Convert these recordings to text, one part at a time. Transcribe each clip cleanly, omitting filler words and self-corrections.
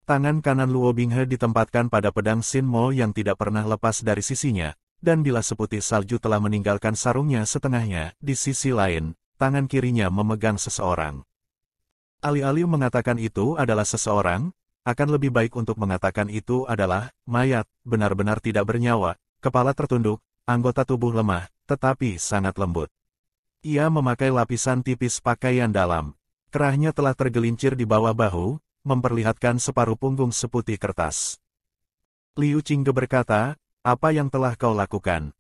Tangan kanan Luo Binghe ditempatkan pada pedang Xin Mo yang tidak pernah lepas dari sisinya, dan bila seputih salju telah meninggalkan sarungnya setengahnya, di sisi lain, tangan kirinya memegang seseorang. Alih-alih mengatakan itu adalah seseorang, akan lebih baik untuk mengatakan itu adalah mayat, benar-benar tidak bernyawa, kepala tertunduk, anggota tubuh lemah, tetapi sangat lembut. Ia memakai lapisan tipis pakaian dalam. Kerahnya telah tergelincir di bawah bahu, memperlihatkan separuh punggung seputih kertas. Liu Qingge berkata, apa yang telah kau lakukan?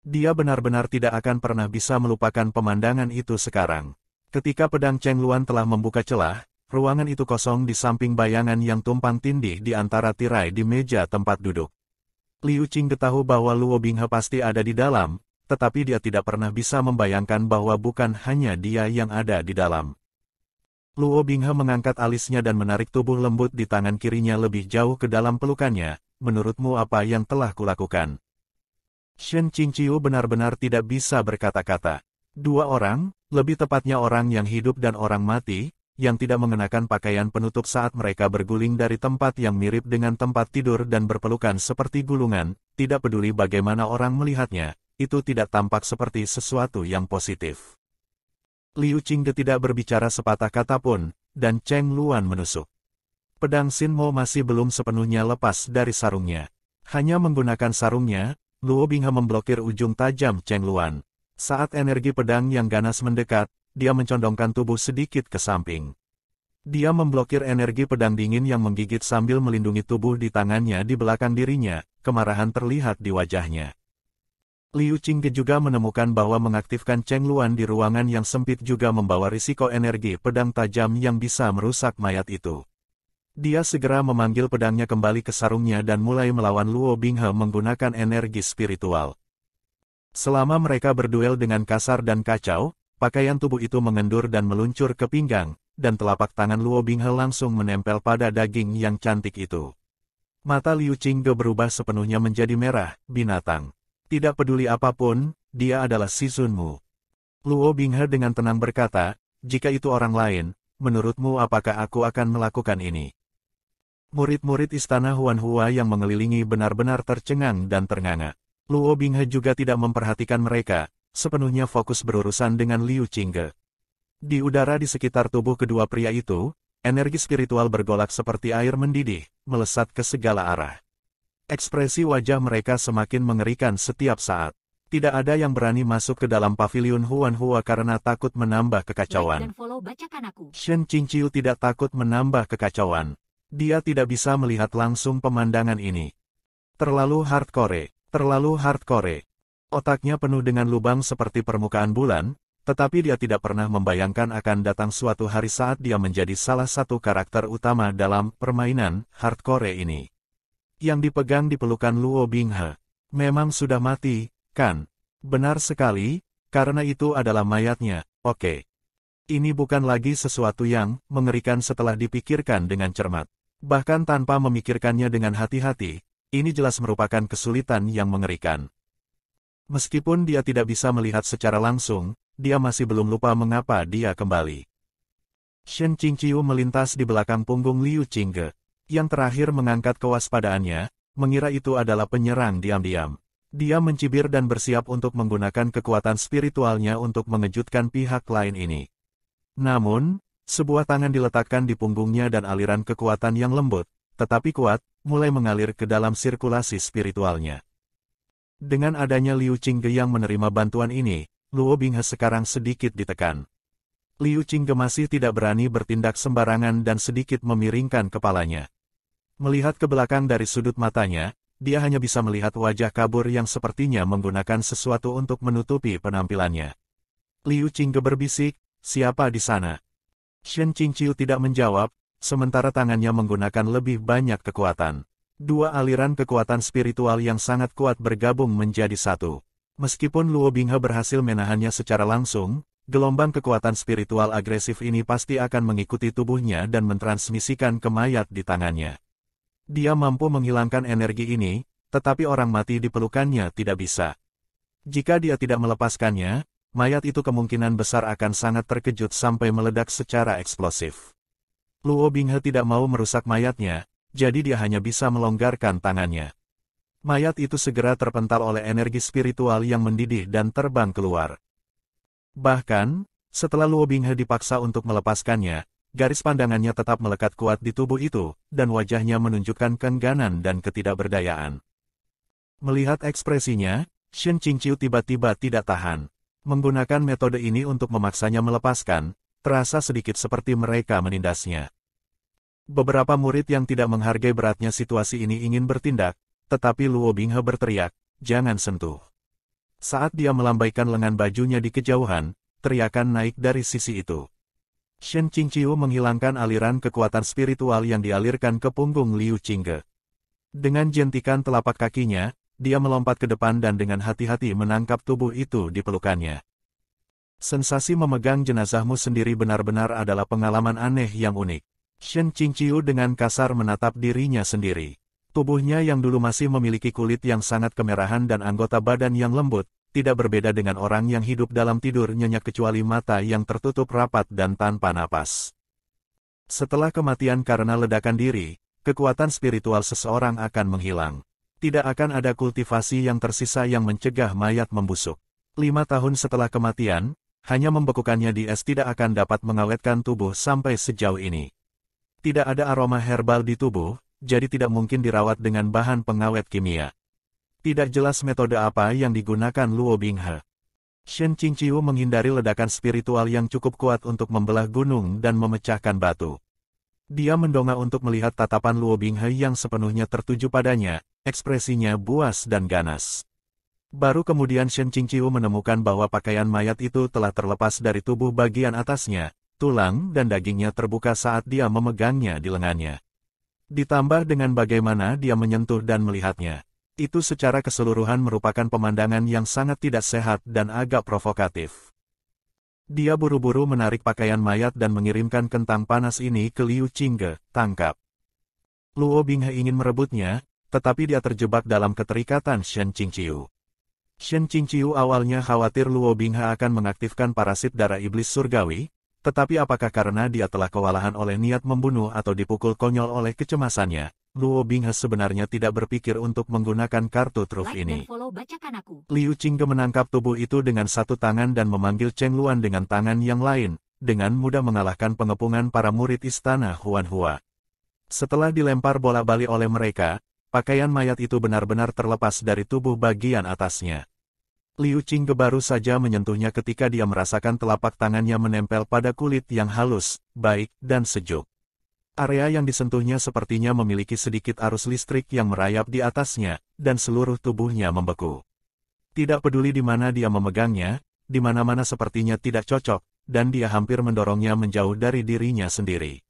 Dia benar-benar tidak akan pernah bisa melupakan pemandangan itu sekarang. Ketika pedang Cheng Luan telah membuka celah, ruangan itu kosong di samping bayangan yang tumpang tindih di antara tirai di meja tempat duduk. Liu Qingge tahu bahwa Luo Binghe pasti ada di dalam, tetapi dia tidak pernah bisa membayangkan bahwa bukan hanya dia yang ada di dalam. Luo Binghe mengangkat alisnya dan menarik tubuh lembut di tangan kirinya lebih jauh ke dalam pelukannya. Menurutmu apa yang telah kulakukan? Shen Qingqiu benar-benar tidak bisa berkata-kata. Dua orang, lebih tepatnya orang yang hidup dan orang mati, yang tidak mengenakan pakaian penutup saat mereka berguling dari tempat yang mirip dengan tempat tidur dan berpelukan seperti gulungan, tidak peduli bagaimana orang melihatnya, itu tidak tampak seperti sesuatu yang positif. Liu Qingge tidak berbicara sepatah kata pun, dan Cheng Luan menusuk. Pedang Xin Mo masih belum sepenuhnya lepas dari sarungnya. Hanya menggunakan sarungnya, Luo Binghe memblokir ujung tajam Cheng Luan. Saat energi pedang yang ganas mendekat, dia mencondongkan tubuh sedikit ke samping. Dia memblokir energi pedang dingin yang menggigit sambil melindungi tubuh di tangannya di belakang dirinya, kemarahan terlihat di wajahnya. Liu Qingge juga menemukan bahwa mengaktifkan Cheng Luan di ruangan yang sempit juga membawa risiko energi pedang tajam yang bisa merusak mayat itu. Dia segera memanggil pedangnya kembali ke sarungnya dan mulai melawan Luo Binghe menggunakan energi spiritual. Selama mereka berduel dengan kasar dan kacau, pakaian tubuh itu mengendur dan meluncur ke pinggang, dan telapak tangan Luo Binghe langsung menempel pada daging yang cantik itu. Mata Liu Qingge berubah sepenuhnya menjadi merah, binatang. Tidak peduli apapun, dia adalah si Sunmu. Luo Binghe dengan tenang berkata, jika itu orang lain, menurutmu apakah aku akan melakukan ini? Murid-murid istana Huanhua yang mengelilingi benar-benar tercengang dan ternganga. Luo Binghe juga tidak memperhatikan mereka, sepenuhnya fokus berurusan dengan Liu Qingge. Di udara di sekitar tubuh kedua pria itu, energi spiritual bergolak seperti air mendidih, melesat ke segala arah. Ekspresi wajah mereka semakin mengerikan setiap saat. Tidak ada yang berani masuk ke dalam paviliun Huanhua karena takut menambah kekacauan. Shen Qingqiu tidak takut menambah kekacauan. Dia tidak bisa melihat langsung pemandangan ini. Terlalu hardcore, terlalu hardcore. Otaknya penuh dengan lubang seperti permukaan bulan, tetapi dia tidak pernah membayangkan akan datang suatu hari saat dia menjadi salah satu karakter utama dalam permainan hardcore ini. Yang dipegang di pelukan Luo Binghe. Memang sudah mati, kan? Benar sekali, karena itu adalah mayatnya, oke. Ini bukan lagi sesuatu yang mengerikan setelah dipikirkan dengan cermat. Bahkan tanpa memikirkannya dengan hati-hati, ini jelas merupakan kesulitan yang mengerikan. Meskipun dia tidak bisa melihat secara langsung, dia masih belum lupa mengapa dia kembali. Shen Qingqiu melintas di belakang punggung Liu Qingge. Yang terakhir mengangkat kewaspadaannya, mengira itu adalah penyerang diam-diam. Dia mencibir dan bersiap untuk menggunakan kekuatan spiritualnya untuk mengejutkan pihak lain ini. Namun, sebuah tangan diletakkan di punggungnya dan aliran kekuatan yang lembut, tetapi kuat, mulai mengalir ke dalam sirkulasi spiritualnya. Dengan adanya Liu Qingge yang menerima bantuan ini, Luo Binghe sekarang sedikit ditekan. Liu Qingge masih tidak berani bertindak sembarangan dan sedikit memiringkan kepalanya. Melihat ke belakang dari sudut matanya, dia hanya bisa melihat wajah kabur yang sepertinya menggunakan sesuatu untuk menutupi penampilannya. Liu Qingge berbisik, siapa di sana? Shen Qingqiu tidak menjawab, sementara tangannya menggunakan lebih banyak kekuatan. Dua aliran kekuatan spiritual yang sangat kuat bergabung menjadi satu. Meskipun Luo Binghe berhasil menahannya secara langsung, gelombang kekuatan spiritual agresif ini pasti akan mengikuti tubuhnya dan mentransmisikan ke mayat di tangannya. Dia mampu menghilangkan energi ini, tetapi orang mati di pelukannya tidak bisa. Jika dia tidak melepaskannya, mayat itu kemungkinan besar akan sangat terkejut sampai meledak secara eksplosif. Luo Binghe tidak mau merusak mayatnya, jadi dia hanya bisa melonggarkan tangannya. Mayat itu segera terpental oleh energi spiritual yang mendidih dan terbang keluar. Bahkan, setelah Luo Binghe dipaksa untuk melepaskannya, garis pandangannya tetap melekat kuat di tubuh itu, dan wajahnya menunjukkan keengganan dan ketidakberdayaan. Melihat ekspresinya, Shen Qingqiu tiba-tiba tidak tahan. Menggunakan metode ini untuk memaksanya melepaskan, terasa sedikit seperti mereka menindasnya. Beberapa murid yang tidak menghargai beratnya situasi ini ingin bertindak, tetapi Luo Binghe berteriak, "Jangan sentuh." Saat dia melambaikan lengan bajunya di kejauhan, teriakan naik dari sisi itu. Shen Qingqiu menghilangkan aliran kekuatan spiritual yang dialirkan ke punggung Liu Qingge. Dengan jentikan telapak kakinya, dia melompat ke depan dan dengan hati-hati menangkap tubuh itu di pelukannya. Sensasi memegang jenazahmu sendiri benar-benar adalah pengalaman aneh yang unik. Shen Qingqiu dengan kasar menatap dirinya sendiri. Tubuhnya yang dulu masih memiliki kulit yang sangat kemerahan dan anggota badan yang lembut, tidak berbeda dengan orang yang hidup dalam tidur nyenyak kecuali mata yang tertutup rapat dan tanpa napas. Setelah kematian karena ledakan diri, kekuatan spiritual seseorang akan menghilang. Tidak akan ada kultivasi yang tersisa yang mencegah mayat membusuk. 5 tahun setelah kematian, hanya membekukannya di es tidak akan dapat mengawetkan tubuh sampai sejauh ini. Tidak ada aroma herbal di tubuh, jadi tidak mungkin dirawat dengan bahan pengawet kimia. Tidak jelas metode apa yang digunakan Luo Binghe. Shen Qingqiu menghindari ledakan spiritual yang cukup kuat untuk membelah gunung dan memecahkan batu. Dia mendongak untuk melihat tatapan Luo Binghe yang sepenuhnya tertuju padanya, ekspresinya buas dan ganas. Baru kemudian Shen Qingqiu menemukan bahwa pakaian mayat itu telah terlepas dari tubuh bagian atasnya, tulang dan dagingnya terbuka saat dia memegangnya di lengannya. Ditambah dengan bagaimana dia menyentuh dan melihatnya. Itu secara keseluruhan merupakan pemandangan yang sangat tidak sehat dan agak provokatif. Dia buru-buru menarik pakaian mayat dan mengirimkan kentang panas ini ke Liu Qingge, "Tangkap." Luo Binghe ingin merebutnya, tetapi dia terjebak dalam keterikatan Shen Qingqiu. Shen Qingqiu awalnya khawatir Luo Binghe akan mengaktifkan parasit darah iblis surgawi, tetapi apakah karena dia telah kewalahan oleh niat membunuh atau dipukul konyol oleh kecemasannya, Luo Binghe sebenarnya tidak berpikir untuk menggunakan kartu truf ini. Liu Qingge menangkap tubuh itu dengan satu tangan dan memanggil Cheng Luan dengan tangan yang lain, dengan mudah mengalahkan pengepungan para murid istana Huanhua. Setelah dilempar bola-balik oleh mereka, pakaian mayat itu benar-benar terlepas dari tubuh bagian atasnya. Liu Qingge baru saja menyentuhnya ketika dia merasakan telapak tangannya menempel pada kulit yang halus, baik, dan sejuk. Area yang disentuhnya sepertinya memiliki sedikit arus listrik yang merayap di atasnya, dan seluruh tubuhnya membeku. Tidak peduli di mana dia memegangnya, di mana-mana sepertinya tidak cocok, dan dia hampir mendorongnya menjauh dari dirinya sendiri.